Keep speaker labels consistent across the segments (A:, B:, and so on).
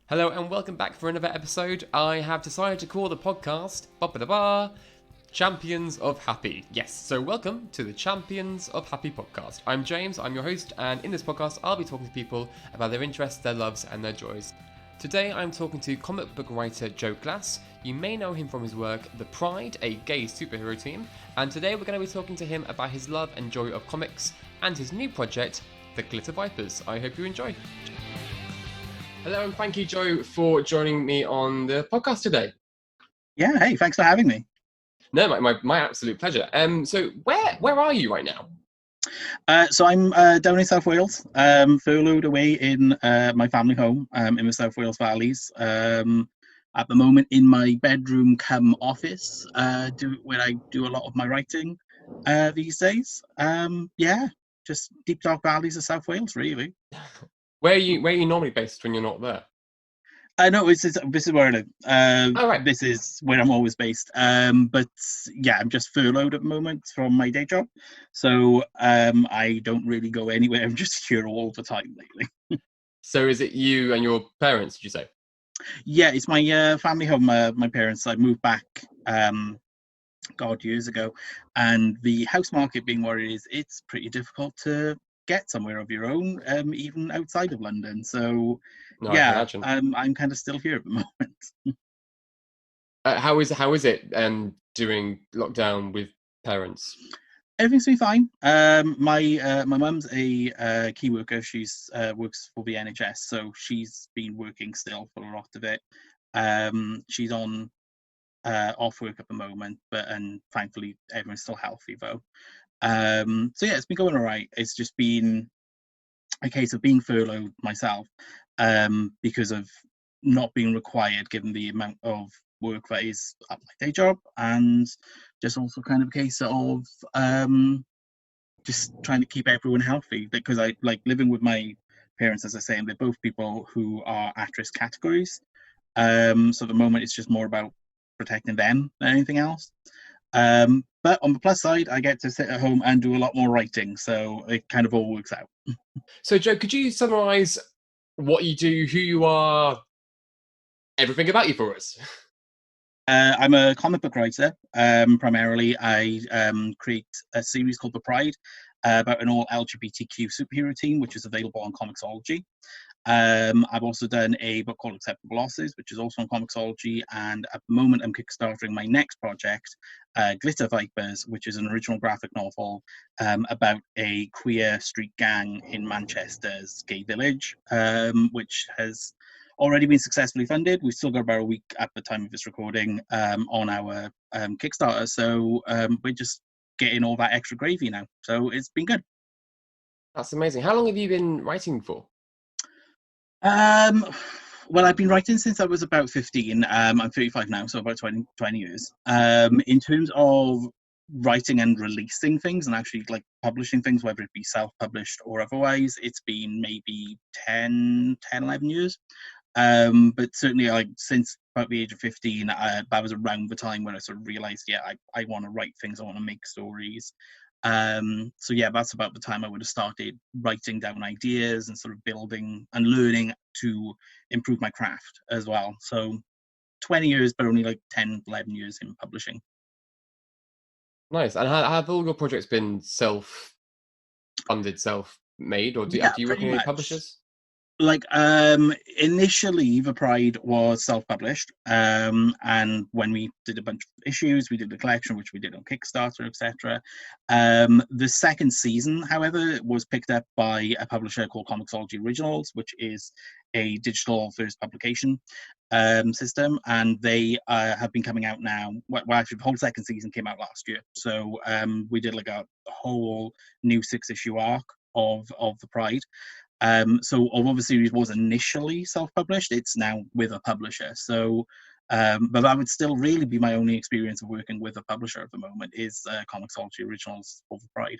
A: Hello and welcome back for another episode. I have decided to call the podcast ba Champions of Happy. Yes, so welcome to the Champions of Happy podcast. I'm James, I'm your host, and in this podcast I'll be talking to people about their interests, their loves, and their joys. Today I'm talking to comic book writer Joe Glass. You may know him from his work The Pride, a gay superhero team, and today we're going to be talking to him about his love and joy of comics and his new project, The Glitter Vipers. I hope you enjoy. Hello, and thank you, Joe, for joining me on the podcast today.
B: Yeah, hey, thanks for having me.
A: No, my absolute pleasure. So where are you right now?
B: So I'm down in South Wales, furloughed away in my family home in the South Wales Valleys. At the moment, in my bedroom come office, where I do a lot of my writing these days. Yeah, just deep dark valleys of South Wales, really.
A: Where are you normally based when you're not there?
B: No, this is where I live.
A: Oh, right.
B: This is where I'm always based. But yeah, I'm just furloughed at the moment from my day job, so I don't really go anywhere. I'm just here all the time lately.
A: So is it you and your parents, did you say?
B: Yeah, it's my family home. My parents. I moved back, years ago, and the house market being what it is, it's pretty difficult to get somewhere of your own, even outside of London. So
A: No, I can
B: yeah,
A: imagine.
B: I'm kind of still here at the moment.
A: How is it doing lockdown with parents?
B: Everything's been fine. My mum's a key worker. She's works for the NHS, so she's been working still for a lot of it. She's on off work at the moment, and thankfully everyone's still healthy though. So yeah, it's been going all right. It's just been a case of being furloughed myself, because of not being required, given the amount of work that is at my day job, and just also kind of a case of just trying to keep everyone healthy, because I like living with my parents, as I say, and they're both people who are at-risk categories. So at the moment, it's just more about protecting them than anything else. But on the plus side, I get to sit at home and do a lot more writing, so it kind of all works out.
A: So, Joe, could you summarise what you do, who you are, everything about you for us?
B: I'm a comic book writer. Primarily, I create a series called The Pride, about an all LGBTQ superhero team, which is available on Comixology. I've also done a book called Acceptable Losses, which is also on Comixology, and at the moment I'm kickstarting my next project, Glitter Vipers, which is an original graphic novel about a queer street gang in Manchester's gay village, which has already been successfully funded. We've still got about a week at the time of this recording on our Kickstarter, so we're just getting all that extra gravy now. So it's been good.
A: That's amazing. How long have you been writing for?
B: Well, I've been writing since I was about 15. I'm 35 now, so about 20 years. In terms of writing and releasing things and actually like publishing things, whether it be self-published or otherwise, it's been maybe 11 years. But certainly, like since about the age of 15, that was around the time when I sort of realized, yeah, I want to write things, I want to make stories. So yeah, that's about the time I would have started writing down ideas and sort of building and learning to improve my craft as well. So 20 years, but only like 10, 11 years in publishing.
A: Nice. And have all your projects been self-funded, self-made, or
B: Yeah,
A: do you work
B: pretty
A: with any
B: much.
A: publishers?
B: Like initially the Pride was self-published, and when we did a bunch of issues, we did the collection which we did on Kickstarter, etc. The second season, however, was picked up by a publisher called Comixology Originals, which is a digital first publication system, and they have been coming out now. Well, actually the whole second season came out last year, so we did like a whole new 6-issue arc of the Pride. So although the series was initially self-published, it's now with a publisher. So, but that would still really be my only experience of working with a publisher at the moment is Comixology Originals of the Pride.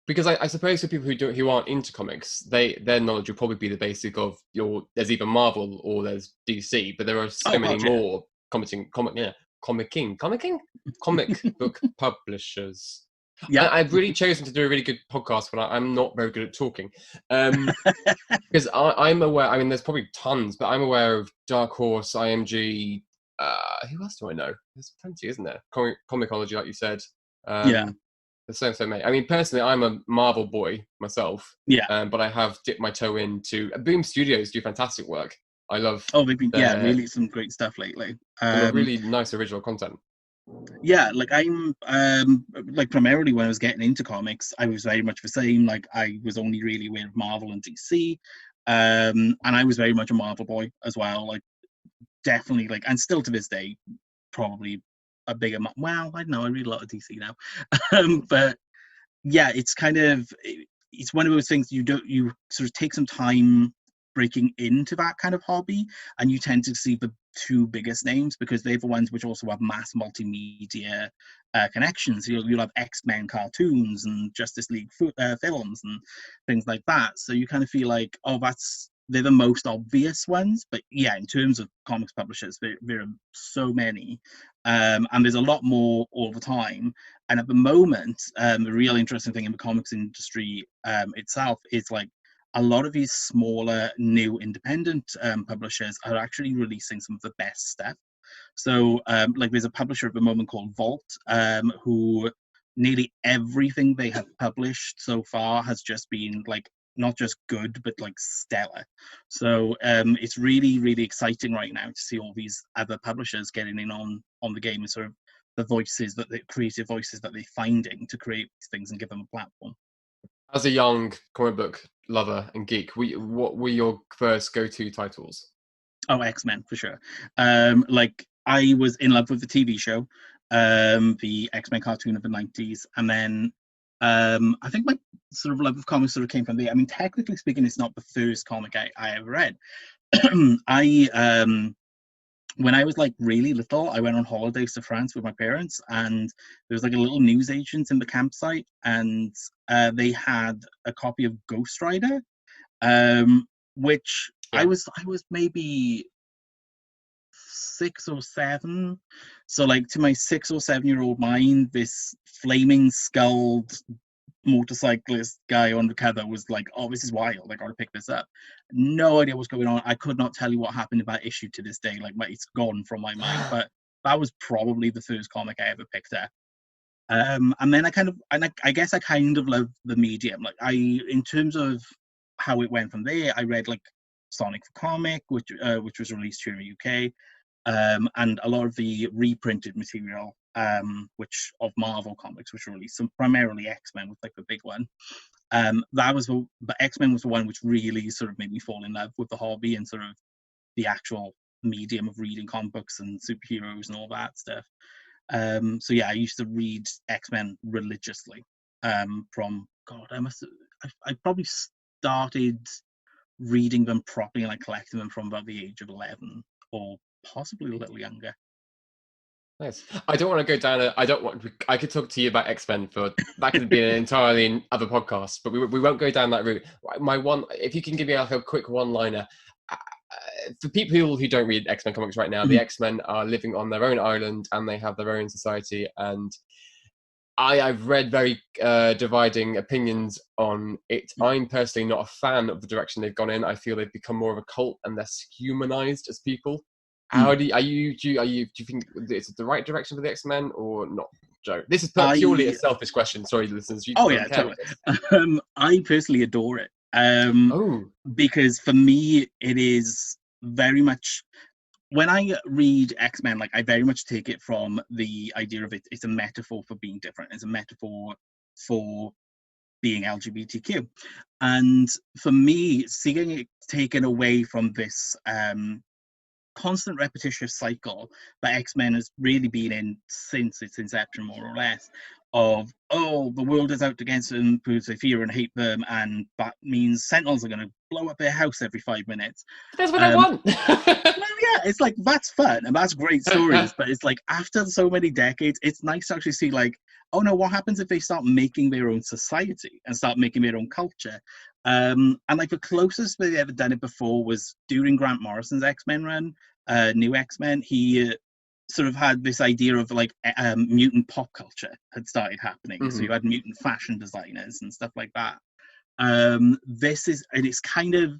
A: Because I suppose for people who aren't into comics, their knowledge will probably be the basic of there's either Marvel or there's DC, but there are so
B: Oh
A: many
B: God, yeah.
A: more comic book publishers.
B: Yeah.
A: I've really chosen to do a really good podcast when I'm not very good at talking. Because I'm aware, I mean, there's probably tons, but I'm aware of Dark Horse, IMG. Who else do I know? There's plenty, isn't there? Comixology, like you said.
B: Yeah.
A: There's so many. I mean, personally, I'm a Marvel boy myself,
B: Yeah.
A: but I have dipped my toe into Boom Studios. Do fantastic work. I love
B: Oh, they've been, yeah,
A: their
B: really some great stuff lately.
A: some really nice original content.
B: Yeah, like I'm like primarily when I was getting into comics, I was very much the same. Like I was only really aware of Marvel and DC. And I was very much a Marvel boy as well. Like definitely like, and still to this day, probably a bigger well, I don't know, I read a lot of DC now. But yeah, it's kind of it's one of those things you sort of take some time breaking into that kind of hobby, and you tend to see the two biggest names because they're the ones which also have mass multimedia connections. You'll have X-Men cartoons and Justice League films and things like that. So you kind of feel like, oh, they're the most obvious ones. But yeah, in terms of comics publishers, there are so many, and there's a lot more all the time. And at the moment, the real interesting thing in the comics industry itself is like a lot of these smaller, new independent publishers are actually releasing some of the best stuff. So, like, there's a publisher at the moment called Vault, who nearly everything they have published so far has just been like not just good, but like stellar. So, it's really, really exciting right now to see all these other publishers getting in on the game and sort of the creative voices that they're finding to create these things and give them a platform.
A: As a young comic book lover and geek, what were your first go-to titles?
B: Oh, X-Men for sure. Like I was in love with the TV show, the X-Men cartoon of the 90s, and then I think my sort of love of comics sort of came from there. I mean, technically speaking, it's not the first comic I ever read. I When I was like really little, I went on holidays to France with my parents, and there was like a little newsagent in the campsite, and they had a copy of Ghost Rider, which
A: Yeah.
B: I was maybe 6 or 7. So like to my 6 or 7 year old mind, this flaming skulled motorcyclist guy on the cover was like, oh, this is wild. I gotta pick this up. No idea what's going on. I could not tell you what happened in that issue to this day. Like it's gone from my mind. But that was probably the first comic I ever picked up. And then I guess I kind of love the medium. Like in terms of how it went from there, I read like Sonic the Comic, which was released here in the UK, and a lot of the reprinted material, which of Marvel comics, which were released, some primarily X-Men was like the big one. But X-Men was the one which really sort of made me fall in love with the hobby and sort of the actual medium of reading comic books and superheroes and all that stuff. So yeah, I used to read X-Men religiously. From God, I probably started reading them properly and like collecting them from about the age of 11 or possibly a little younger.
A: Nice. I don't want to go down I don't want. I could talk to you about X-Men for that could be an entirely other podcast, but we won't go down that route. My one, if you can give me like a quick one-liner, for people who don't read X-Men comics right now, the X-Men are living on their own island and they have their own society. And I've read very dividing opinions on it. I'm personally not a fan of the direction they've gone in. I feel they've become more of a cult and less humanized as people. How do you think it's the right direction for the X-Men or not, Joe? This is purely a selfish question. Sorry, listeners. You
B: Oh
A: don't
B: yeah,
A: care
B: totally. I personally adore it.
A: Oh,
B: Because for me, it is very much when I read X-Men, like I very much take it from the idea of it's a metaphor for being different. It's a metaphor for being LGBTQ. And for me, seeing it taken away from this constant repetitious cycle that X-Men has really been in since its inception, more or less, of, oh, the world is out against them because they fear and hate them, and that means Sentinels are going to blow up their house every 5 minutes.
A: that's what I want.
B: Well, yeah, it's like, that's fun, and that's great stories, but it's like, after so many decades, it's nice to actually see, like, oh no, what happens if they start making their own society and start making their own culture? And like the closest they've ever done it before was during Grant Morrison's X-Men run, New X-Men. He sort of had this idea of like mutant pop culture had started happening. So
A: Hmm.
B: you had mutant fashion designers and stuff like that. This is, and it's kind of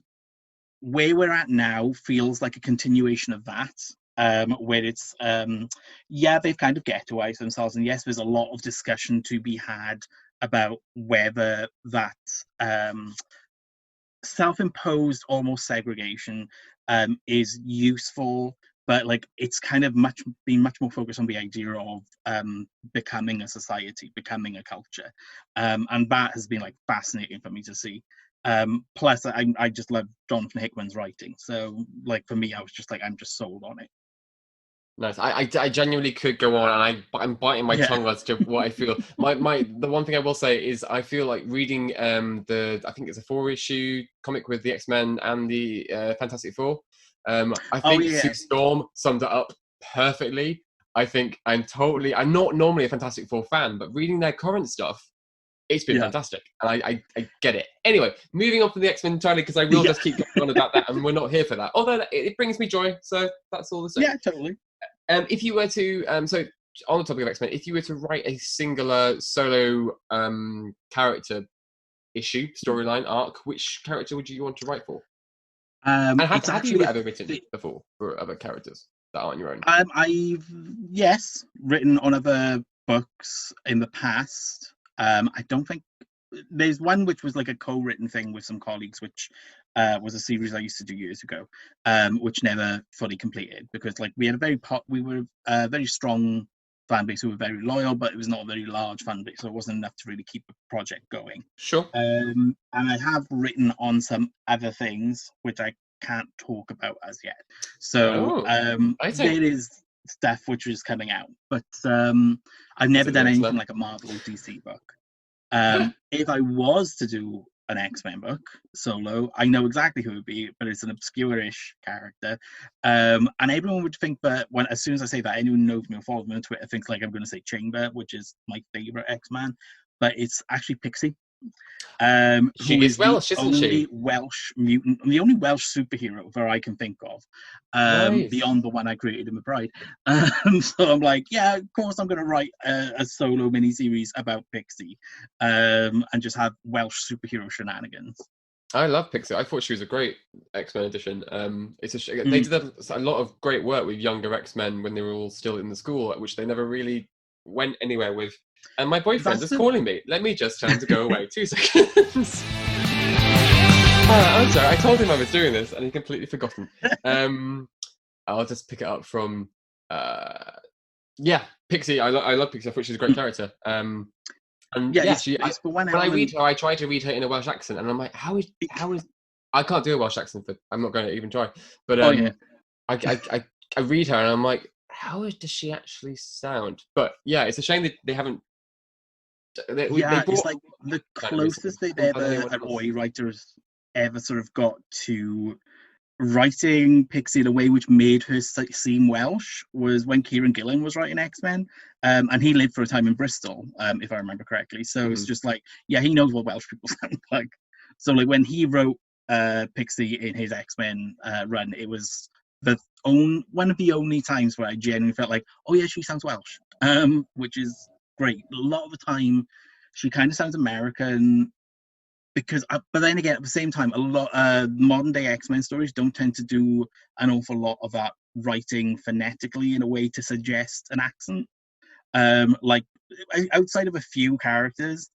B: where we're at now feels like a continuation of that. Where it's yeah, they've kind of ghettoized themselves, and yes, there's a lot of discussion to be had about whether that self-imposed almost segregation is useful, but like it's kind of much more focused on the idea of becoming a society, becoming a culture, and that has been like fascinating for me to see. Plus I just love Jonathan Hickman's writing, so like for me I was just like, I'm just sold on it.
A: Nice. I genuinely could go on, and I'm biting my
B: Yeah.
A: tongue as to what I feel. The one thing I will say is I feel like reading I think it's a 4-issue comic with the X-Men and the Fantastic Four. I
B: Oh
A: think
B: yeah.
A: Sue Storm summed it up perfectly. I'm not normally a Fantastic Four fan, but reading their current stuff, it's been
B: Yeah.
A: fantastic, and I get it. Anyway, moving on from the X-Men entirely, because I will
B: Yeah.
A: just keep going on about that, and we're not here for that. Although it brings me joy, so that's all the same.
B: Yeah, totally.
A: If you were to, so on the topic of X-Men, if you were to write a singular solo character issue, storyline, arc, which character would you want to write for? And
B: It's
A: have you
B: actually
A: ever written before for other characters that aren't your own?
B: I've, yes, written on other books in the past. I don't think there's one which was like a co-written thing with some colleagues, which was a series I used to do years ago, which never fully completed because like we had we were a very strong fan base who were very loyal, but it was not a very large fan base, so it wasn't enough to really keep the project going.
A: Sure.
B: And I have written on some other things which I can't talk about as yet. So
A: Oh, I think.
B: there is stuff which is coming out, but I've
A: Is
B: never
A: it the
B: done anything
A: X-Men?
B: like a Marvel or DC book. If I was to do an X-Men book solo, I know exactly who it would be, but it's an obscure-ish character. And everyone would think that when, as soon as I say that, anyone who knows me or follows me on Twitter thinks like I'm going to say Chamber, which is my favorite X-Man, but it's actually Pixie,
A: She
B: who
A: is
B: is the
A: Welsh, isn't
B: only
A: she?
B: Welsh mutant, the only Welsh superhero that I can think of,
A: Nice.
B: beyond the one I created in the Pride. So I'm like, yeah, of course I'm going to write a solo miniseries about Pixie, and just have Welsh superhero shenanigans.
A: I love Pixie. I thought she was a great X-Men addition. They
B: Mm.
A: did a lot of great work with younger X-Men when they were all still in the school, which they never really went anywhere with. And my boyfriend
B: That's
A: is
B: the
A: calling me. Let me just tell him to go away. 2 seconds. I'm sorry. I told him I was doing this, and he completely forgotten. I'll just pick it up from. Yeah, Pixie. I love Pixie. I thought she was a great character. And
B: yeah.
A: yeah,
B: It's the one
A: when I read
B: element.
A: her, I try to read her in a Welsh accent, and I'm like, how is I can't do a Welsh accent, but I'm not going to even try. But
B: Oh yeah,
A: I read her, and I'm like, does she actually sound? But yeah, it's a shame that they haven't. They
B: yeah. It's
A: brought
B: like the
A: kind of recently.
B: closest they've
A: Haven't done
B: ever,
A: anyone
B: an
A: else.
B: OA writers ever sort of got to writing Pixie in a way which made her seem Welsh was when Kieran Gillen was writing X-Men, and he lived for a time in Bristol, if I remember correctly. So it's
A: Mhm.
B: just like, yeah, he knows what Welsh people sound like. So like when he wrote Pixie in his X-Men run, it was one of the only times where I genuinely felt like, oh yeah, she sounds Welsh, which is great. A lot of the time, she kind of sounds American, because but then again, at the same time, a lot modern day X-Men stories don't tend to do an awful lot of that writing phonetically in a way to suggest an accent. Like outside of a few characters,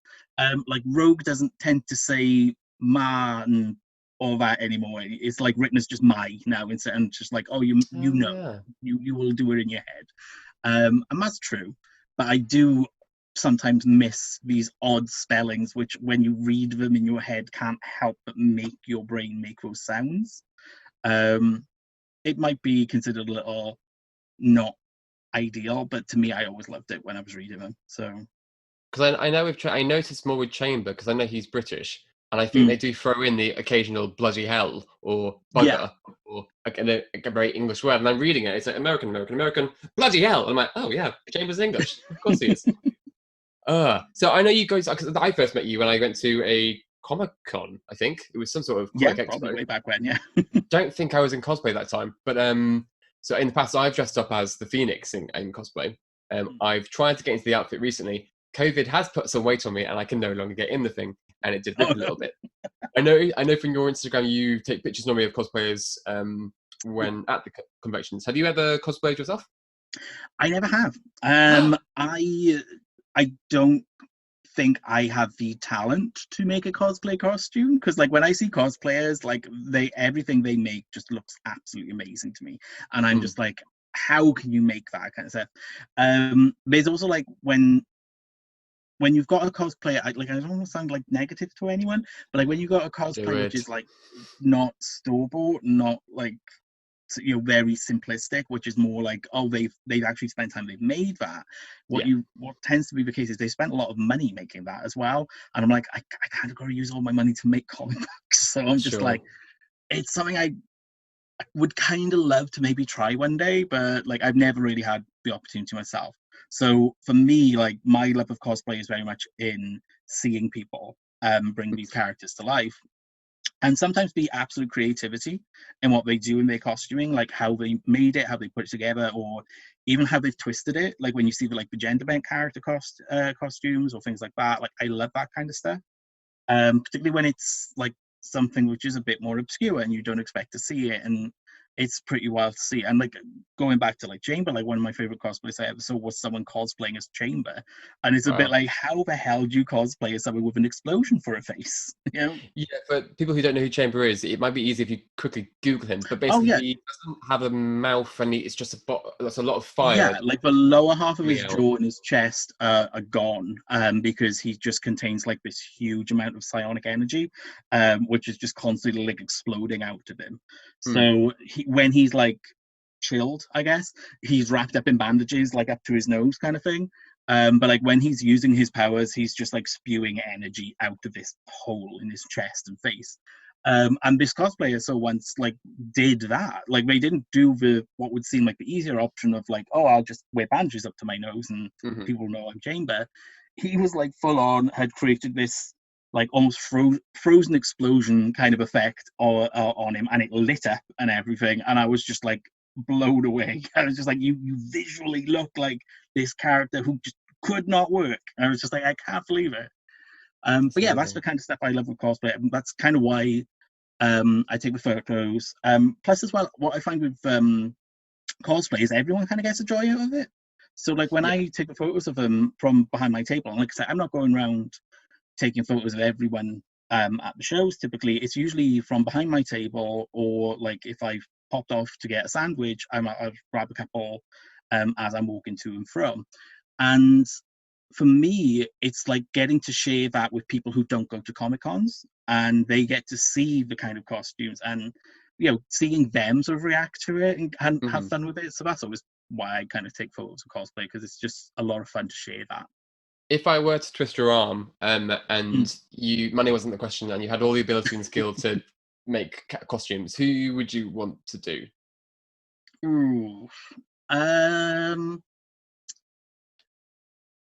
B: like Rogue doesn't tend to say ma and all that anymore. It's like written as just my now instead, and just like, oh, you
A: Oh
B: know,
A: yeah.
B: you will do it in your head. And that's true, but I do sometimes miss these odd spellings, which when you read them in your head can't help but make your brain make those sounds. Um, it might be considered a little not ideal, but to me, I always loved it when I was reading them. So,
A: Because I know I noticed more with Chamber because I know he's British, and I think
B: mm,
A: they do throw in the occasional bloody hell or
B: yeah,
A: bugger or a very English word. And I'm reading it, it's like American, American, American, bloody hell. And I'm like, oh yeah, Chamber's English. Of course he is. So I know you guys, because I first met you when I went to a Comic Con, I think. It was some sort of
B: yeah,
A: comic
B: probably
A: expo.
B: way back when. Yeah,
A: Don't think I was in cosplay that time, but So in the past, I've dressed up as the Phoenix in cosplay. I've tried to get into the outfit recently. COVID has put some weight on me, and I can no longer get in the thing, and it did rip
B: Oh,
A: a little bit. I know from your Instagram you take pictures normally of cosplayers
B: yeah.
A: when at the conventions. Have you ever cosplayed yourself?
B: I never have. I don't think I have the talent to make a cosplay costume, because like when I see cosplayers, like everything they make just looks absolutely amazing to me, and I'm
A: Mm,
B: just like, how can you make that kind of stuff? There's also like when you've got a cosplay, like I don't want to sound like negative to anyone, but like when you got a
A: do
B: cosplay which
A: it.
B: is like not store bought, not like very simplistic, which is more like, oh, they've actually spent time, they've made that.
A: Yeah,
B: What tends to be the case is they spent a lot of money making that as well, and I'm like, I kind of got to use all my money to make comic books, so I'm just
A: sure.
B: like, it's something I would kind of love to maybe try one day, but like I've never really had the opportunity myself. So for me, like my love of cosplay is very much in seeing people bring these characters to life, and sometimes the absolute creativity in what they do in their costuming, like how they made it, how they put it together, or even how they've twisted it. Like when you see the gender bent character costumes or things like that. Like I love that kind of stuff, particularly when it's like something which is a bit more obscure and you don't expect to see it, and it's pretty wild to see. And like going back to like Chamber, like one of my favorite cosplays I ever saw was someone cosplaying as Chamber, and it's a bit
A: Wow.
B: like, how the hell do you cosplay as someone with an explosion for a face? You know?
A: Yeah, for people who don't know who Chamber is, it might be easy if you quickly Google him. But
B: Oh
A: basically,
B: yeah,
A: he doesn't have a mouth, and it's just that's a lot of
B: yeah,
A: fire
B: like the lower half of
A: coming
B: his
A: out.
B: jaw and his chest are gone, because he just contains like this huge amount of psionic energy, which is just constantly like exploding out of him.
A: Hmm.
B: So when he's like chilled, I guess, he's wrapped up in bandages like up to his nose kind of thing. But like when he's using his powers, he's just like spewing energy out of this hole in his chest and face. And this cosplayer so once like did that. Like they didn't do the what would seem like the easier option of like, oh, I'll just wear bandages up to my nose and
A: Hmm.
B: people know I'm Chamber. He was like full on, had created this like almost frozen explosion kind of effect on him, and it lit up and everything. And I was just like blown away. I was just like, you visually look like this character who just could not work. And I was just like, I can't believe it.
A: That's
B: But yeah, that's
A: amazing.
B: the kind of stuff I love with cosplay. That's kind of why I take the photos. Plus, as well, what I find with cosplay is everyone kind of gets a joy out of it. So, like when
A: Yeah.
B: I take the photos of them from behind my table, and like I said, I'm not going around taking photos of everyone at the shows. Typically, it's usually from behind my table, or like if I've popped off to get a sandwich, I'll grab a couple as I'm walking to and from. And for me, it's like getting to share that with people who don't go to Comic Cons, and they get to see the kind of costumes, and seeing them sort of react to it and have
A: Hmm.
B: fun with it. So that's always why I kind of take photos of cosplay, because it's just a lot of fun to share that.
A: If I were to twist your arm,
B: Mm.
A: and money wasn't the question, and you had all the ability and skill to make costumes, who would you want to do?
B: Ooh. Um,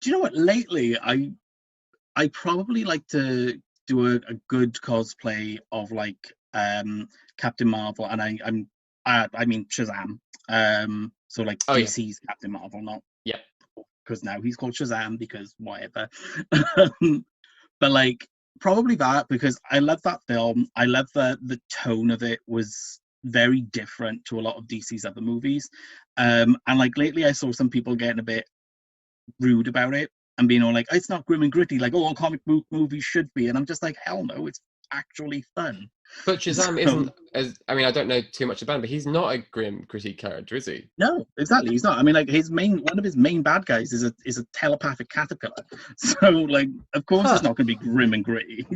B: do you know what? Lately, I probably like to do a good cosplay of like Captain Marvel, and I mean Shazam. So like
A: Oh yeah,
B: DC's Captain Marvel, not
A: yeah.
B: because now he's called Shazam because whatever. But like probably that, because I love that film. I love the tone of it was very different to a lot of DC's other movies. And like lately I saw some people getting a bit rude about it and being all like, it's not grim and gritty like all comic book movies should be. And I'm just like, hell no, it's actually fun.
A: But Shazam
B: So
A: isn't as I mean, I don't know too much about him, but he's not a grim, gritty character, is he?
B: no, exactly. He's not. I mean, like his main one of his main bad guys is a telepathic caterpillar. So like, of course, it's
A: Huh.
B: not going to be grim and gritty.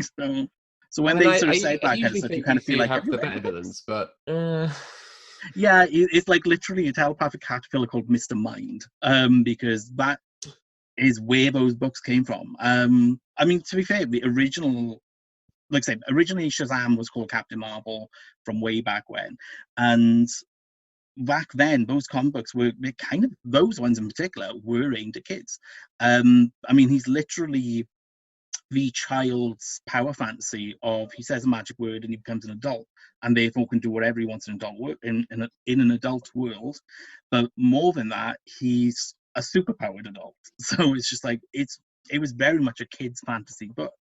B: So
A: I
B: when
A: mean,
B: they sort of said
A: I
B: that kind of
A: usually
B: stuff, you
A: think
B: kind of feel
A: DC
B: like, have
A: have
B: you
A: the
B: read
A: better
B: the books?
A: villains, but
B: Yeah, it's like literally a telepathic caterpillar called Mister Mind. Because that is where those books came from. I mean, to be fair, the original, like I said, originally Shazam was called Captain Marvel from way back when, and back then those comic books were kind of, those ones in particular were aimed at kids. I mean, he's literally the child's power fantasy of he says a magic word and he becomes an adult and therefore can do whatever he wants in adult work in an adult world. But more than that, he's a superpowered adult. So it's just like it was very much a kid's fantasy book.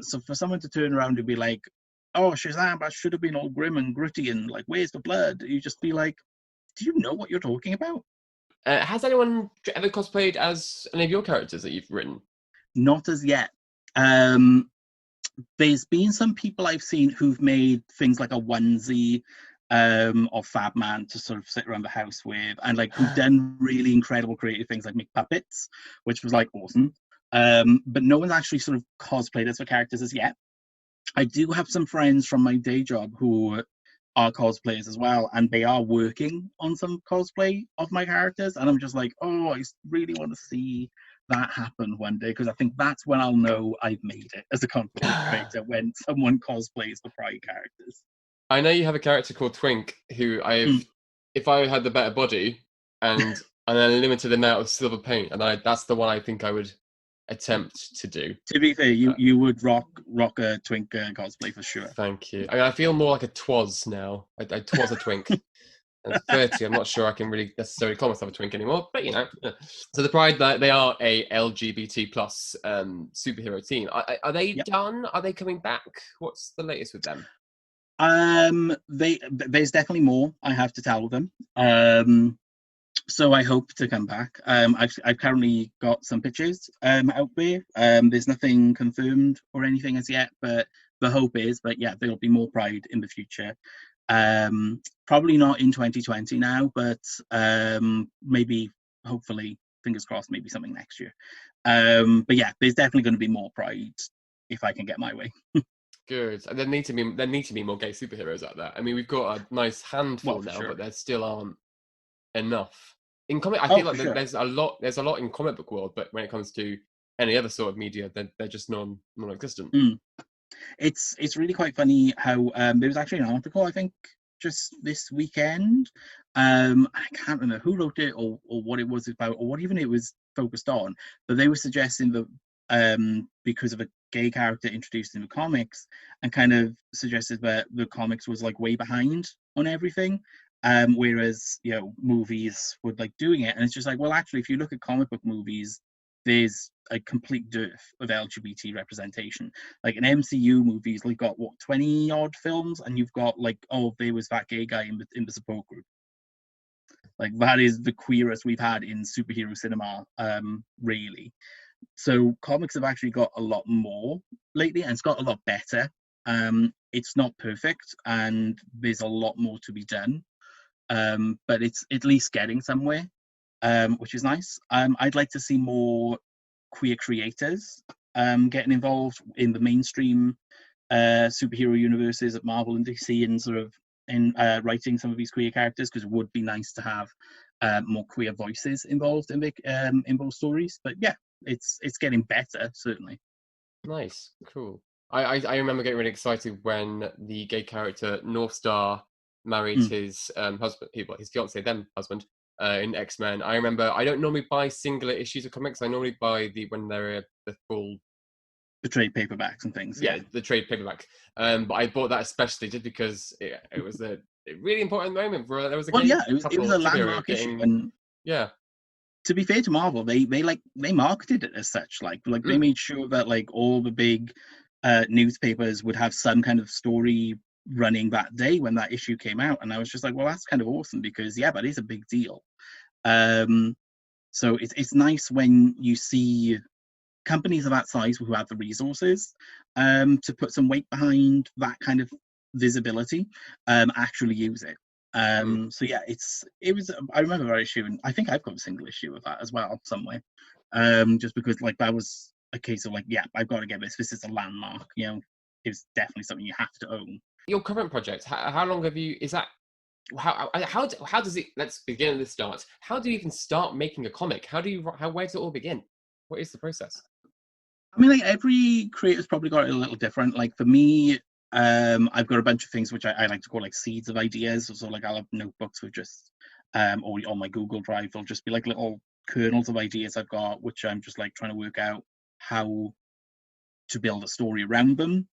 B: So for someone to turn around and be like, "Oh, Shazam, that should have been all grim and gritty and like, where's the blood?" You just be like, "Do you know what you're talking about?"
A: Has anyone ever cosplayed as any of your characters that you've written?
B: Not as yet. Um, there's been some people I've seen who've made things like a onesie of Fab Man to sort of sit around the house with, and like who've done really incredible creative things like make puppets, which was like awesome. But no one's actually sort of cosplayed as for characters as yet. I do have some friends from my day job who are cosplayers as well, and they are working on some cosplay of my characters. And I'm just like, oh, I really want to see that happen one day because I think that's when I'll know I've made it as a comic book creator when someone cosplays the Pride characters.
A: I know you have a character called Twink who
B: Mm.
A: if I had the better body and an unlimited amount of silver paint, and that's the one I think I would attempt to do.
B: To be fair,
A: Uh,
B: you would rock a Twink cosplay for sure.
A: Thank you. I mean, I feel more like a Twas now. I Twas a Twink. At 30, I'm not sure I can really necessarily call myself a twink anymore, but you know. So the Pride, they are a LGBT plus superhero team. Are they
B: Yep.
A: done? Are they coming back? What's the latest with them?
B: There's definitely more I have to tell them. So I hope to come back. I've currently got some pitches out there. There's nothing confirmed or anything as yet, but the hope is. But yeah, there'll be more Pride in the future. Probably not in 2020 now, but maybe, hopefully, fingers crossed, maybe something next year. But yeah, there's definitely going to be more Pride if I can get my way.
A: Good. And there need to be more gay superheroes out there. I mean, we've got a nice handful
B: Well, for
A: now,
B: sure.
A: but there still aren't enough. In comic, I
B: Oh,
A: feel
B: for
A: like
B: sure.
A: there's a lot. There's a lot in comic book world, but when it comes to any other sort of media, they're just non-existent.
B: Mm. It's really quite funny how there was actually an article I think just this weekend. I can't remember who wrote it or what it was about or what even it was focused on, but they were suggesting that because of a gay character introduced in the comics and kind of suggested that the comics was like way behind on everything. Whereas movies would like doing it, and it's just like, well, actually, if you look at comic book movies, there's a complete dearth of LGBT representation. Like an MCU movie's like got what 20 odd films, and you've got like, oh, there was that gay guy in the support group. Like that is the queerest we've had in superhero cinema, really. So comics have actually got a lot more lately, and it's got a lot better. It's not perfect, and there's a lot more to be done. But it's at least getting somewhere, which is nice. I'd like to see more queer creators getting involved in the mainstream superhero universes at Marvel and DC and sort of in writing some of these queer characters, because it would be nice to have more queer voices involved in both stories. But yeah, it's getting better, certainly.
A: Nice, cool. I remember getting really excited when the gay character North Star married
B: Mm.
A: his husband, his fiance, then husband, in X-Men. I remember I don't normally buy singular issues of comics. I normally buy when they're the full,
B: The trade paperbacks and things, yeah.
A: the trade paperback. But I bought that especially just because it was a really important moment where there was a
B: Well,
A: gay
B: yeah, it was
A: couple
B: a
A: superhero
B: landmark issue,
A: getting,
B: and
A: yeah.
B: to be fair to Marvel, they marketed it as such. Like they
A: Mm.
B: made sure that like all the big newspapers would have some kind of story running that day when that issue came out, and I was just like, well, that's kind of awesome because yeah, that is a big deal. Um, so it's nice when you see companies of that size who have the resources to put some weight behind that kind of visibility, actually use it.
A: Mm.
B: So yeah, it was. I remember that issue, and I think I've got a single issue of that as well somewhere. Just because like that was a case of like, yeah, I've got to get this. This is a landmark. It's definitely something you have to own.
A: Your current project, how long have you? Is that how does it? Let's begin at the start. How do you even start making a comic? Where does it all begin? What is the process?
B: I mean, like every creator's probably got it a little different. Like for me, I've got a bunch of things which I like to call like seeds of ideas. So like I'll have notebooks with just, or on my Google Drive, there'll just be like little kernels of ideas I've got, which I'm just like trying to work out how to build a story around them.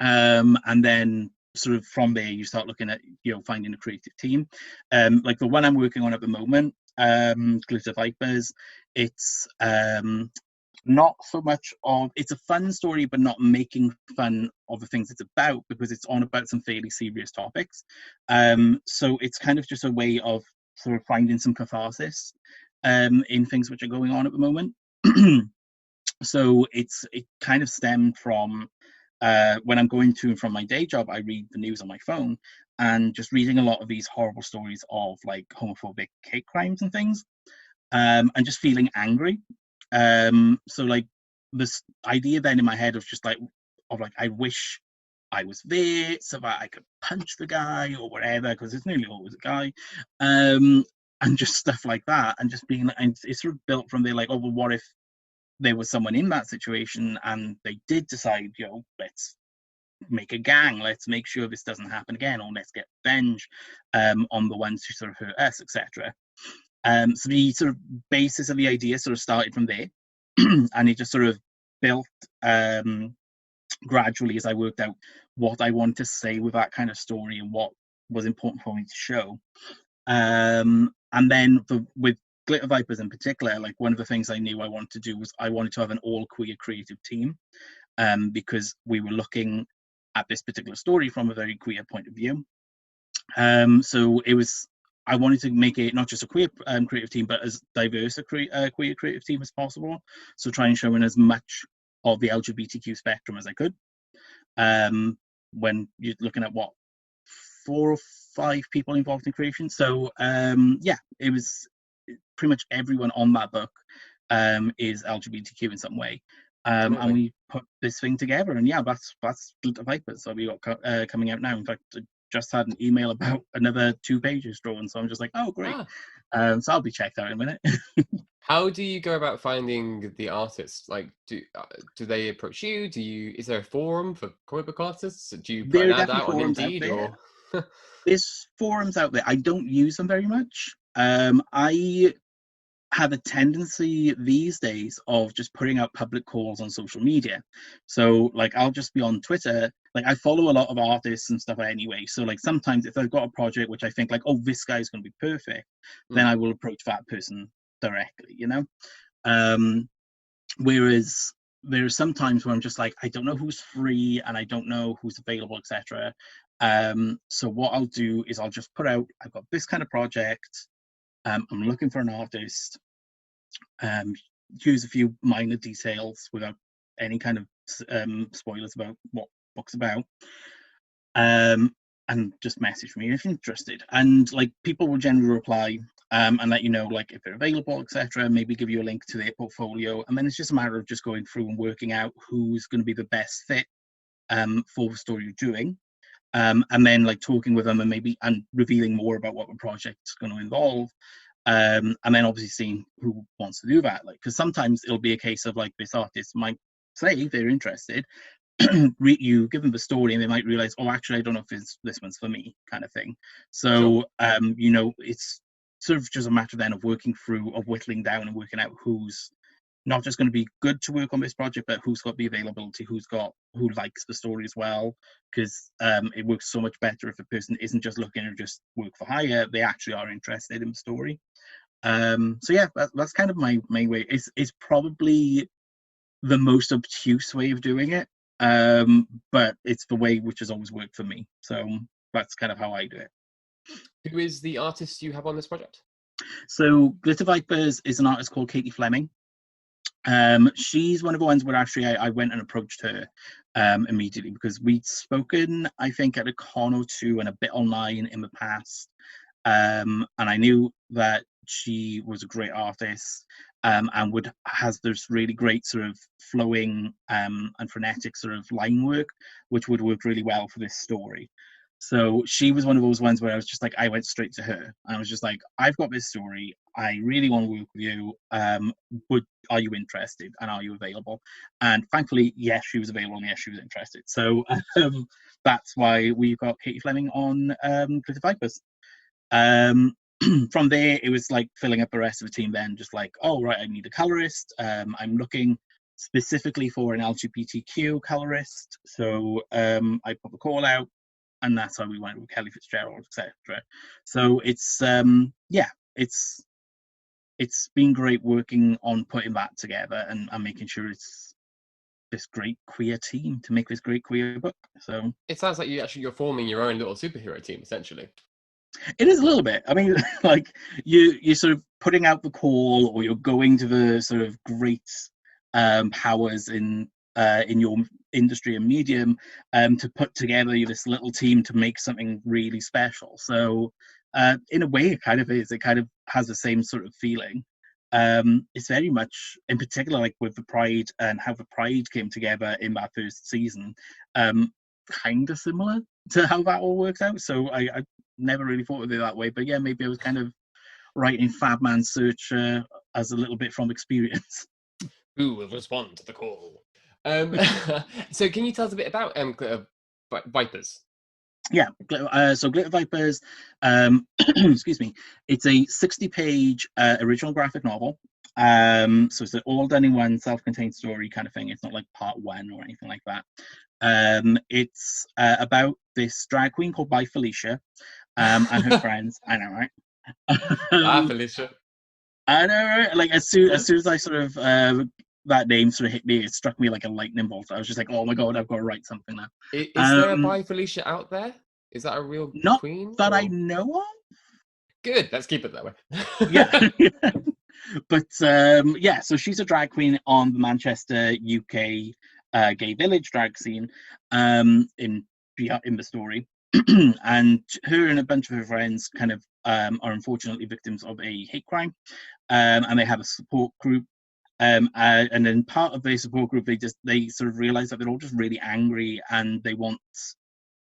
B: And then sort of from there you start looking at, finding a creative team. Like the one I'm working on at the moment, Glitter Vipers, it's not so much of, it's a fun story but not making fun of the things it's about, because it's on about some fairly serious topics. So it's kind of just a way of sort of finding some catharsis in things which are going on at the moment. So it kind of stemmed from when I'm going to and from my day job, I read the news on my phone, and just reading a lot of these horrible stories of like homophobic hate crimes and things, and just feeling angry. So like this idea then in my head of just like I wish I was there so that I could punch the guy or whatever, because it's nearly always a guy, and just stuff like that, and just being, and it's sort of built from there, like, oh well, what if there was someone in that situation and they did decide, let's make a gang, let's make sure this doesn't happen again, or let's get revenge on the ones who sort of hurt us, etc. So the sort of basis of the idea sort of started from there, and it just sort of built gradually as I worked out what I wanted to say with that kind of story and what was important for me to show. And then with Glitter Vipers in particular, like one of the things I knew I wanted to do was I wanted to have an all queer creative team, because we were looking at this particular story from a very queer point of view. So I wanted to make it not just a queer creative team, but as diverse a queer creative team as possible. So try and show in as much of the LGBTQ spectrum as I could. When you're looking at 4 or 5 people involved in creation. So it was pretty much everyone on that book is LGBTQ in some way. And we put this thing together, and that's Glitter Vipers. So we got coming out now. In fact, I just had an email about another 2 pages drawn, so I'm just like, oh great. So I'll be checked out in a minute.
A: How do you go about finding the artists? Like, do they approach you? Is there a forum for comic book artists? Do you put an ad out on Indeed or?
B: There's forums out there. I don't use them very much. I have a tendency these days of just putting out public calls on social media. So like I'll just be on Twitter. Like I follow a lot of artists and stuff anyway. So like sometimes if I've got a project which I think like, oh, this guy's going to be perfect, then I will approach that person directly, Whereas there are some times where I'm just like, I don't know who's free and I don't know who's available, etc. So what I'll do is I'll just put out, I've got this kind of project. I'm looking for an artist. Use a few minor details without any kind of spoilers about what book's about. And just message me if you're interested. And like people will generally reply and let you know like if they're available, etc. Maybe give you a link to their portfolio, and then it's just a matter of just going through and working out who's going to be the best fit for the story you're doing. And then like talking with them and revealing more about what the project's going to involve. And then obviously seeing who wants to do that, like because sometimes it'll be a case of like this artist might say they're interested, you give them the story and they might realize, oh actually I don't know if this one's for me, kind of thing. So it's sort of just a matter then of whittling down and working out who's not just going to be good to work on this project, but who's got the availability, who likes the story as well, because it works so much better if a person isn't just looking to just work for hire, they actually are interested in the story. So yeah, that's kind of my main way. It's probably the most obtuse way of doing it, but it's the way which has always worked for me. So that's kind of how I do it.
A: Who is the artist you have on this project?
B: So Glitter Vipers is an artist called Katie Fleming. She's one of the ones where actually I went and approached her immediately, because we'd spoken, I think, at a con or two and a bit online in the past. And I knew that she was a great artist, and has this really great sort of flowing and frenetic sort of line work, which would work really well for this story. So she was one of those ones where I was just like, I went straight to her and I was just like, I've got this story, I really want to work with you. Are you interested and are you available? And thankfully, yes, she was available and yes, she was interested. So that's why we got Katie Fleming on Glitter Vipers. From there, it was like filling up the rest of the team then, just like, oh right, I need a colorist. I'm looking specifically for an LGBTQ colorist. So I put the call out, and that's how we went with Kelly Fitzgerald, etc. So it's been great working on putting that together and making sure it's this great queer team to make this great queer book. So
A: It sounds like you're forming your own little superhero team, essentially.
B: it is a little bit. I mean, like you're sort of putting out the call, or you're going to the sort of great powers in your industry and medium to put together this little team to make something really special. So in a way, it kind of is. It kind of has the same sort of feeling. It's very much, in particular, like with the Pride and how the Pride came together in that first season, kind of similar to how that all works out. So I never really thought of it that way, but yeah, maybe I was kind of writing Fabman Search as a little bit from experience.
A: Who will respond to the call? So can you tell us a bit about Vipers?
B: Yeah, so Glitter Vipers, excuse me, it's a 60-page original graphic novel. So it's all done in one self-contained story kind of thing. It's not like part one or anything like that. It's about this drag queen called By Felicia and her friends. I know, right?
A: Felicia.
B: I know, right? Like as soon as I sort of that name sort of hit me, it struck me like a lightning bolt. I was just like, oh my god, I've got to write something now.
A: Is there a By Felicia out there? Is that a real
B: not
A: queen?
B: that I know of.
A: Good, let's keep it that way.
B: Yeah. But yeah, so she's a drag queen on the Manchester, UK gay village drag scene in the story. And her and a bunch of her friends kind of are unfortunately victims of a hate crime, and they have a support group. And then part of the support group, they sort of realize that they're all just really angry, and they want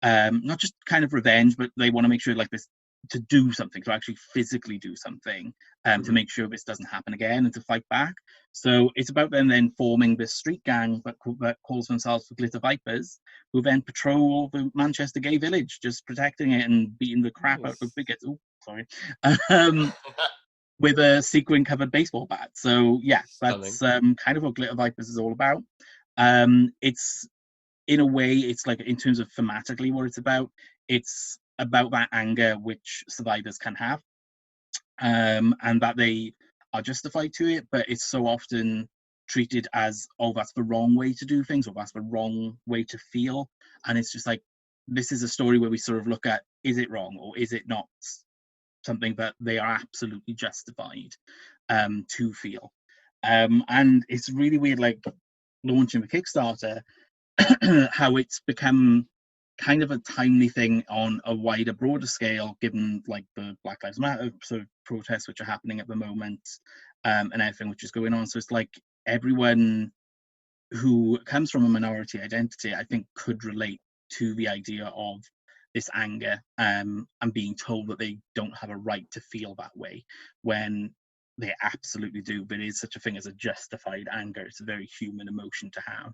B: not just kind of revenge, but they want to make sure like this to do something, to actually physically do something, to make sure this doesn't happen again and to fight back. So it's about them then forming this street gang that calls themselves the Glitter Vipers, who then patrol the Manchester gay village, just protecting it and beating the crap out of bigots. Oh, sorry. With a sequin-covered baseball bat. So yeah, that's kind of what Glitter Vipers is all about. It's in a way, it's like in terms of thematically what it's about that anger which survivors can have, and that they are justified to it, but it's so often treated as, oh, that's the wrong way to do things, or that's the wrong way to feel. And it's just like, this is a story where we sort of look at, is it wrong or is it not something that they are absolutely justified to feel. And it's really weird, like launching the Kickstarter, how it's become kind of a timely thing on a wider, broader scale, given like the Black Lives Matter sort of protests which are happening at the moment, and everything which is going on. So it's like everyone who comes from a minority identity, I think, could relate to the idea of this anger, and being told that they don't have a right to feel that way when they absolutely do. But it is such a thing as a justified anger. It's a very human emotion to have.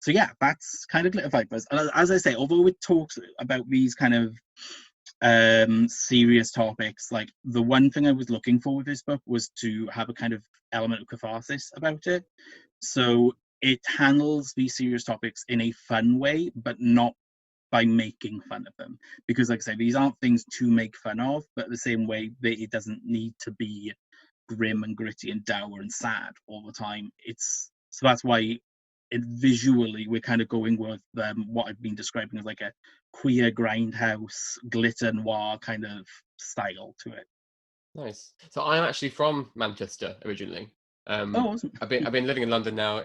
B: So yeah, that's kind of Glitter Vipers. And as I say, although it talks about these kind of serious topics, like the one thing I was looking for with this book was to have a kind of element of catharsis about it. So it handles these serious topics in a fun way, but not by making fun of them. Because like I say, these aren't things to make fun of, but the same way that it doesn't need to be grim and gritty and dour and sad all the time. So that's why visually we're kind of going with what I've been describing as like a queer grindhouse glitter noir kind of style to it.
A: Nice. So I'm actually from Manchester originally.
B: Awesome.
A: I've been living in London now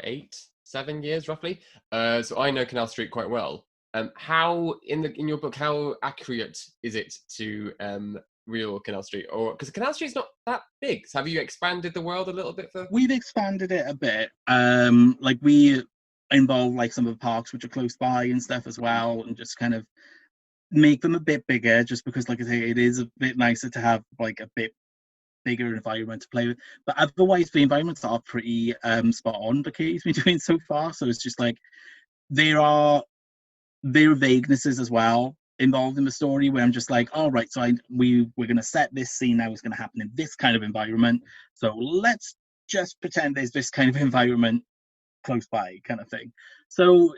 A: 7 years roughly. So I know Canal Street quite well. How in your book, how accurate is it to real Canal Street? Or because Canal Street's not that big. So have you expanded the world a little bit for?
B: We've expanded it a bit. Like we involve like some of the parks which are close by and stuff as well, and just kind of make them a bit bigger, just because like I say, it is a bit nicer to have like a bit bigger environment to play with. But otherwise the environments are pretty spot on the Katie's been doing so far. So it's just like there are vaguenesses as well involved in the story, where I'm just like, all right, so we're going to set this scene now is going to happen in this kind of environment, so let's just pretend there's this kind of environment close by, kind of thing. So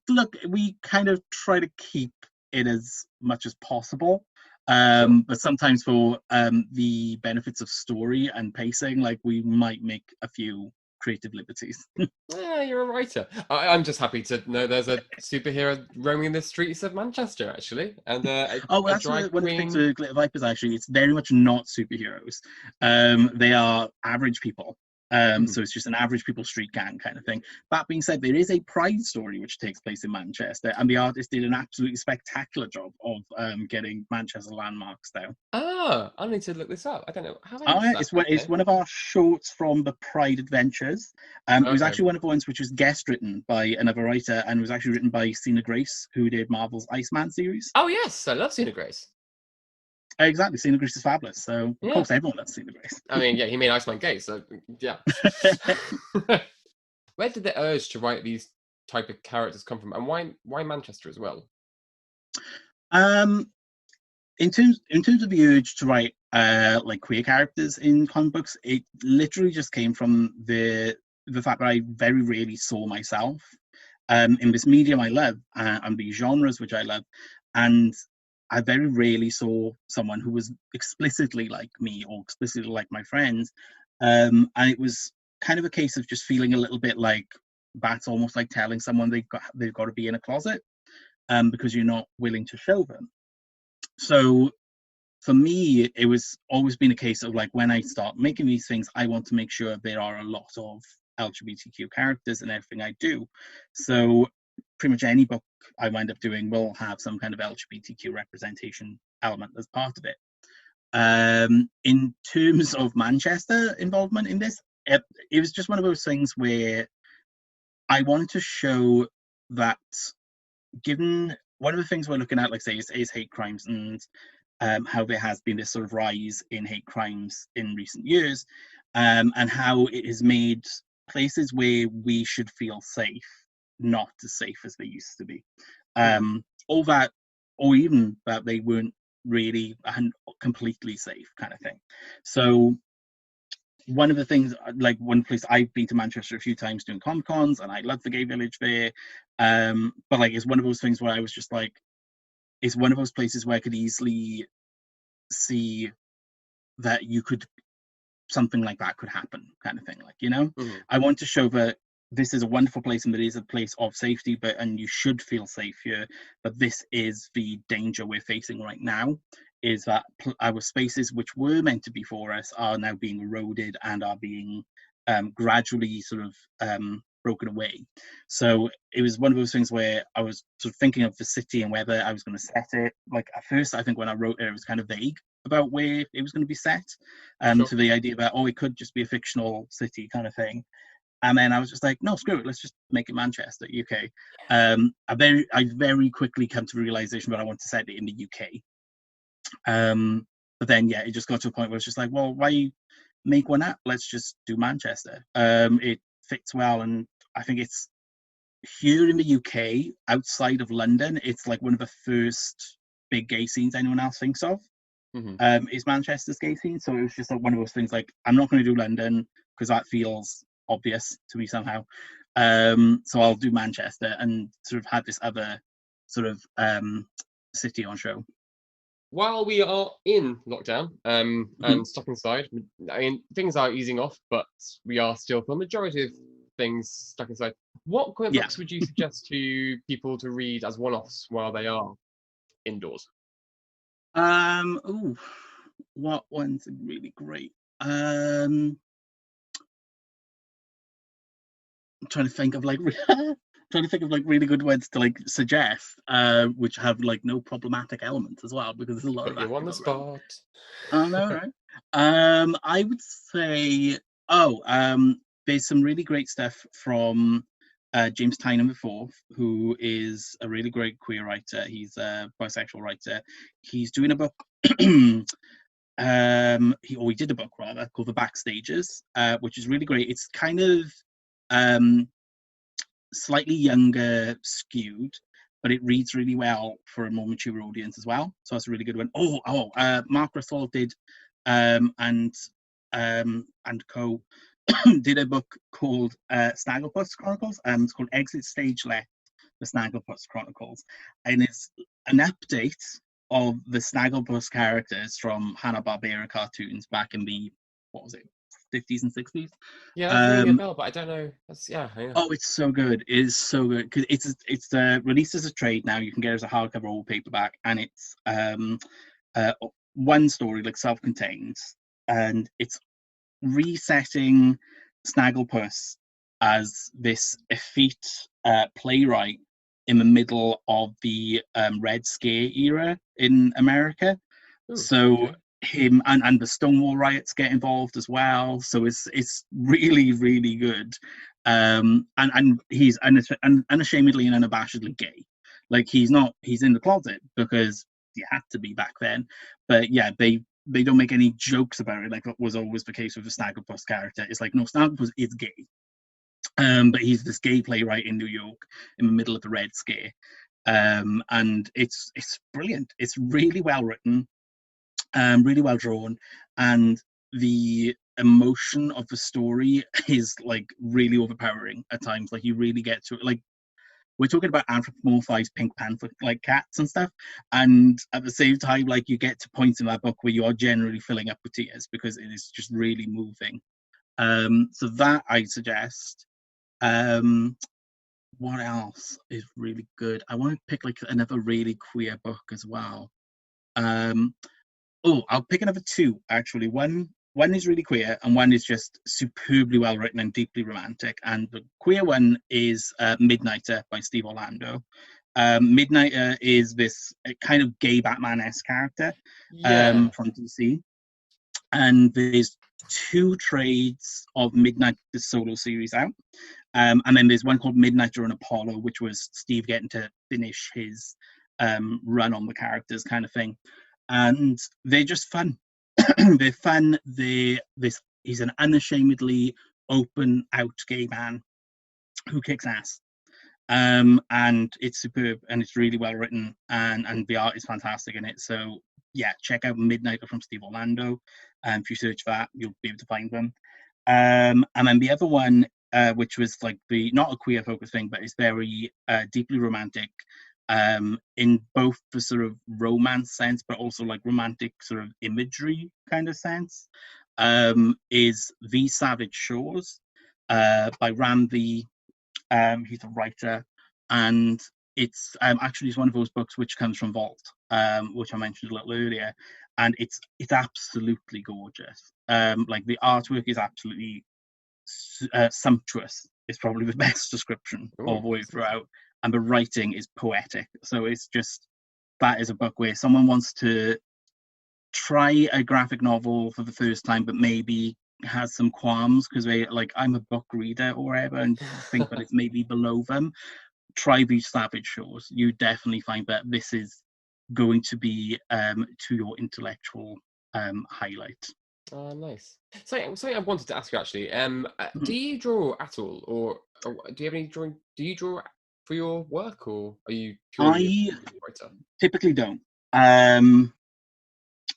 B: look, we kind of try to keep it as much as possible.
A: Sure.
B: But sometimes for the benefits of story and pacing, like we might make a few creative liberties.
A: Yeah, you're a writer. I'm just happy to know there's a superhero roaming the streets of Manchester, actually, and
B: Oh, well,
A: a
B: that's
A: drag
B: one of the things
A: queen.
B: with Glitter Vipers, actually. It's very much not superheroes. They are average people.
A: Mhm.
B: So it's just an average people street gang kind of thing. That being said, there is a Pride story which takes place in Manchester, and the artist did an absolutely spectacular job of getting Manchester landmarks down.
A: Ah, I need to look this up. I don't know. Have I
B: Oh,
A: missed
B: yeah,
A: that?
B: it's
A: Okay.
B: one of our shorts from the Pride Adventures. It was
A: Okay.
B: actually one of the ones which was guest written by another writer, and it was actually written by Sina Grace, who did Marvel's Iceman series.
A: Oh yes, I love Cena Grace.
B: Exactly, Sina Grace is fabulous. So of
A: Yeah.
B: course everyone loves Sina Grace.
A: I mean, yeah, he made Iceman gay, so yeah. Where did the urge to write these type of characters come from, and why Manchester as well?
B: um, in terms of the urge to write like queer characters in comic books, it literally just came from the fact that I very rarely saw myself in this medium I love and these genres which I love, and I very rarely saw someone who was explicitly like me or explicitly like my friends, and it was kind of a case of just feeling a little bit like that's almost like telling someone they've got to be in a closet because you're not willing to show them. So for me, it was always been a case of like when I start making these things, I want to make sure there are a lot of LGBTQ characters in everything I do. So pretty much any book I wind up doing will have some kind of LGBTQ representation element as part of it. In terms of Manchester involvement in this, it was just one of those things where I wanted to show that given one of the things we're looking at, like say, is hate crimes and how there has been this sort of rise in hate crimes in recent years, and how it has made places where we should feel safe not as safe as they used to be.
A: Mhm.
B: All that, or even that they weren't really completely safe, kind of thing. So one of the things, like one place I've been to Manchester a few times doing Comic Cons, and I love the gay village there. But like, it's one of those things where I was just like, it's one of those places where I could easily see that you could something like that could happen, kind of thing. Like,
A: Mhm.
B: I want to show that this is a wonderful place and it is a place of safety, but and you should feel safe here. But this is the danger we're facing right now. Is that our spaces, which were meant to be for us, are now being eroded and are being gradually sort of broken away. So it was one of those things where I was sort of thinking of the city and whether I was going to set it. Like at first, I think when I wrote it, it was kind of vague about where it was going to be set,
A: Sure.
B: to the idea that it could just be a fictional city kind of thing. And then I was just like, no, screw it, let's just make it Manchester, UK. I very quickly come to the realization that I want to set it in the UK. But then yeah, it just got to a point where it's just like, well, why make one up? Let's just do Manchester. It fits well, and I think it's here in the UK, outside of London, it's like one of the first big gay scenes anyone else thinks of.
A: Mhm.
B: Is Manchester's gay scene. So it was just like one of those things like, I'm not going to do London because that feels obvious to me somehow. So I'll do Manchester and sort of have this other sort of city on show.
A: While we are in lockdown,
B: Mhm.
A: and stuck inside, I mean, things are easing off, but we are still, for the majority of things, stuck inside. What comic
B: Yeah.
A: books would you suggest to people to read as one-offs while they are indoors?
B: Ooh, what one's really great? I'm trying to think of like trying to think of like really good ones to like suggest, which have like no problematic elements as well, because there's a lot
A: Put
B: of
A: you
B: that
A: on
B: to
A: the
B: go around.
A: spot.
B: Oh no, right? I would say, there's some really great stuff from James Tynion the Fourth, who is a really great queer writer. He's a bisexual writer. He's doing a book. He did a book rather called The Backstages, which is really great. It's kind of um, slightly younger skewed, but it reads really well for a more mature audience as well. So that's a really good one. Mark Russell did and co. did a book called Snagglepuss Chronicles. It's called Exit Stage Left: The Snagglepuss Chronicles, and it's an update of the Snagglepuss characters from Hanna-Barbera cartoons back in the, what was it, 50s and 60s.
A: Yeah, that's ringing a
B: Um,
A: bell, but I don't know. That's yeah, yeah.
B: oh, it's so good. It is so good because it's released as a trade now. You can get it as a hardcover or paperback, and it's uh, one story, like self-contained, and it's resetting Snagglepuss as this effete playwright in the middle of the Red Scare era in America.
A: Ooh,
B: So
A: okay.
B: him and the Stonewall riots get involved as well. So it's really really good. And he's unashamedly and unabashedly gay. Like he's in the closet because you had to be back then. But yeah, they don't make any jokes about it like that was always the case with the Snagglepuss character. It's like no, Snagglepuss is gay. But he's this gay playwright in New York in the middle of the Red Scare. And it's brilliant. It's really well written, really well drawn, and the emotion of the story is like really overpowering at times. Like you really get to it. Like we're talking about anthropomorphized Pink Panther like cats and stuff, and at the same time, like you get to points in that book where you are generally filling up with tears because it is just really moving. So that I suggest. Um, what else is really good? I want to pick like another really queer book as well. Um, Oh, I'll pick another two actually. One is really queer, and one is just superbly well written and deeply romantic. And the queer one is Midnighter by Steve Orlando. Midnighter is this kind of gay Batman-esque character
A: Yeah.
B: from DC, and there's two trades of Midnighter solo series out. And then there's one called Midnighter and Apollo, which was Steve getting to finish his run on the characters kind of thing. And they're just fun. They're fun. He's an unashamedly open out gay man who kicks ass. And it's superb and it's really well written and the art is fantastic in it. So yeah, check out Midnighter from Steve Orlando. If you search that, you'll be able to find them. And then the other one, which was like the not a queer focus thing, but it's very deeply romantic, in both the sort of romance sense, but also like romantic sort of imagery kind of sense, is The Savage Shores by Ramvi. He's a writer, and it's one of those books which comes from Vault, which I mentioned a little earlier, and it's absolutely gorgeous. Like the artwork is absolutely sumptuous. It's probably the best description all
A: Oh,
B: the way throughout, and the writing is poetic. So it's just that is a book where someone wants to try a graphic novel for the first time, but maybe has some qualms because they like I'm a book reader or whatever and think that it's maybe below them. Try these Savage Shores. You definitely find that this is going to be to your intellectual highlight.
A: nice. Something I wanted to ask you actually. Do
B: Mhm.
A: you draw at all, or do you have any drawing? Do you draw for your work, or are you purely a
B: I
A: writer?
B: typically don't. Um,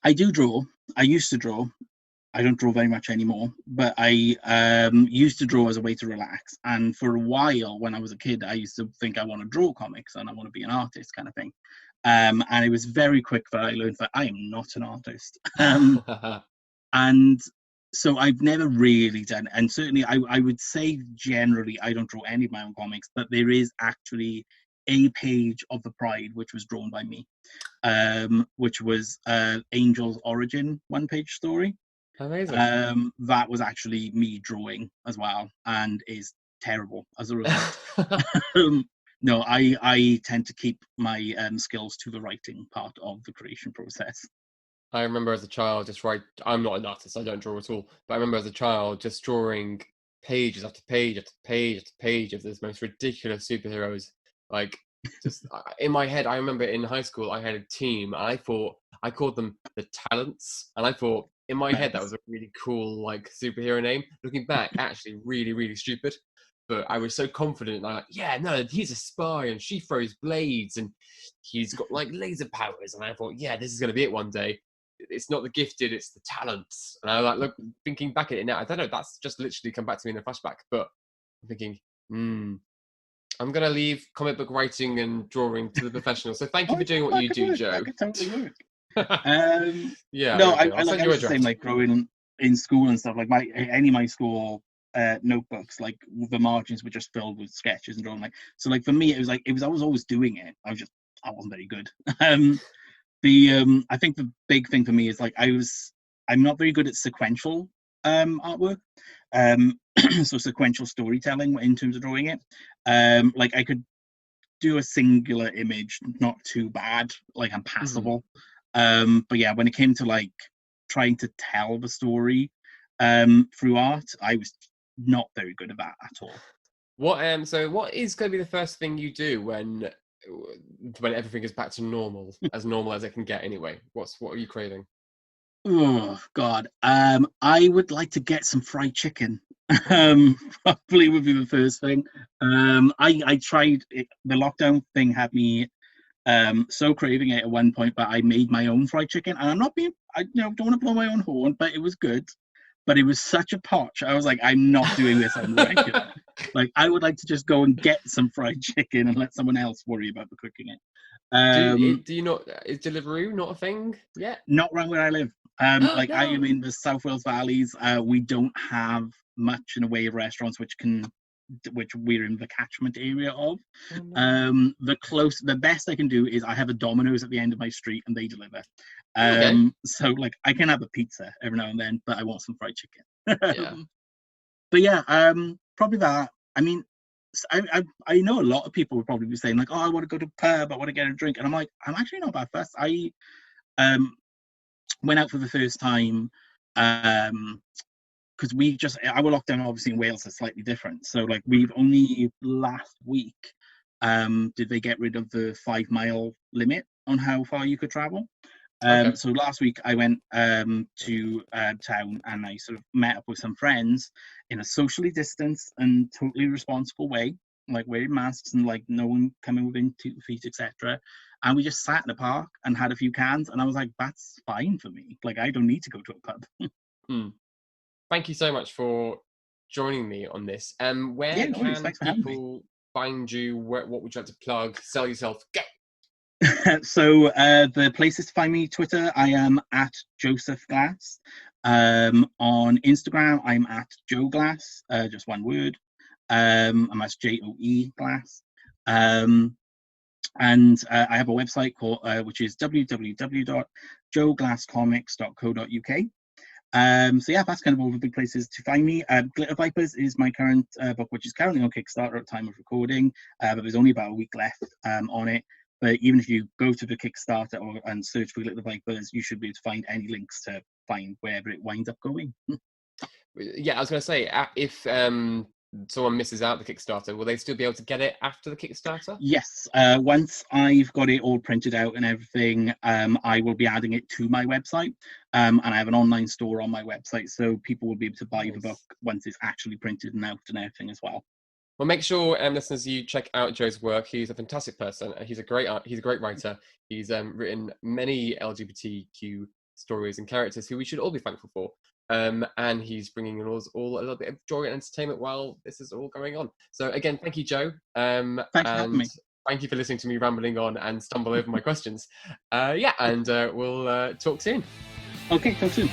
B: I do draw. I used to draw. I don't draw very much anymore, but I used to draw as a way to relax. And for a while, when I was a kid, I used to think I want to draw comics and I want to be an artist, kind of thing. And it was very quick that I learned that I am not an artist. And so I've never really done, and certainly I would say generally I don't draw any of my own comics, but there is actually a page of the Pride which was drawn by me, which was Angel's origin one-page story.
A: Amazing.
B: That was actually me drawing as well, and is terrible as a result. um, no, I tend to keep my skills to the writing part of the creation process.
A: I remember as a child just write. I'm not an artist. I don't draw at all. But I remember as a child just drawing pages after page after page after page of this most ridiculous superheroes. Like just in my head, I remember in high school I had a team, and I thought I called them the Talents, and I thought in my head that was
B: Nice.
A: a really cool like superhero name. Looking back, actually really really stupid. But I was so confident, and I'm like, yeah, no, he's a spy, and she throws blades, and he's got like laser powers, and I thought, yeah, this is gonna be it one day. it's not the gifted, it's the talents. And I like look thinking back at it now. I don't know. That's just literally come back to me in a flashback. But I'm thinking, I'm gonna leave comic book writing and drawing to the professionals. So thank you for doing what you do, Joe.
B: That could totally work.
A: Yeah.
B: No,
A: I'll send you
B: I was
A: a
B: the same,
A: draft.
B: like growing in school and stuff. Like any of my school notebooks, like the margins were just filled with sketches and drawing. Like so, like for me, I was always doing it. I wasn't very good. I think the big thing for me is like I'm not very good at sequential artwork. So sequential storytelling in terms of drawing it. Like I could do a singular image, not too bad, like I'm passable. But yeah, when it came to like trying to tell the story through art, I was not very good at that at all.
A: So what is going to be the first thing you do when everything is back to normal as it can get anyway? What are you craving?
B: Oh God, I would like to get some fried chicken. Probably would be the first thing. I tried it, the lockdown thing had me so craving it at one point, but I made my own fried chicken, and I don't want to blow my own horn, but it was good. But it was such a potch. I was like, I'm not doing this on the regular. Like, I would like to just go and get some fried chicken and let someone else worry about the cooking it.
A: Do you not? Is Deliveroo not a thing yet?
B: Not right where I live. Like I am
A: No.
B: in the South Wales Valleys. We don't have much in the way of restaurants which we're in the catchment area of.
A: Oh, no.
B: The best I can do is I have a Domino's at the end of my street and they deliver.
A: Okay.
B: So like I can have a pizza every now and then, but I want some fried chicken.
A: Yeah.
B: But yeah, probably that. I mean, I know a lot of people would probably be saying like, oh, I want to go to a pub, I want to get a drink, and I'm like, I'm actually not that fussed. I um went out for the first time because our lockdown obviously in Wales is slightly different. So like we've only last week did they get rid of the 5 mile limit on how far you could travel.
A: Okay.
B: So last week I went to town and I sort of met up with some friends in a socially distanced and totally responsible way, like wearing masks and like no one coming within 2 feet, etc. And we just sat in the park and had a few cans, and I was like, that's fine for me. Like I don't need to go to a pub.
A: Thank you so much for joining me on this.
B: Yeah,
A: Where
B: no worries.
A: can
B: Thanks for having me.
A: people find you? What would you like to plug? Sell yourself? Go.
B: So the places to find me: Twitter, I am at Joseph Glass. On Instagram, I'm at Joe Glass, just one word. I'm at JOE Glass. And I have a website called which is www.joeglasscomics.co.uk. So yeah, that's kind of all the big places to find me. Glitter Vipers is my current book, which is currently on Kickstarter at time of recording, but there's only about a week left on it. But even if you go to the Kickstarter and search for Glitter Vipers, you should be able to find any links to find wherever it winds up going.
A: Yeah, I was going to say, if someone misses out the Kickstarter, will they still be able to get it after the Kickstarter?
B: Yes, once I've got it all printed out and everything, I will be adding it to my website, and I have an online store on my website, so people will be able to buy the book once it's actually printed and out and everything as well.
A: Well, make sure, listeners, you check out Joe's work. He's a fantastic person. He's a great writer. He's written many LGBTQ stories and characters who we should all be thankful for. And he's bringing us all a little bit of joy and entertainment while this is all going on. So again, thank you, Joe.
B: Thanks for having me.
A: Thank you for listening to me rambling on and stumble over my questions. And we'll talk soon.
B: Okay, talk soon.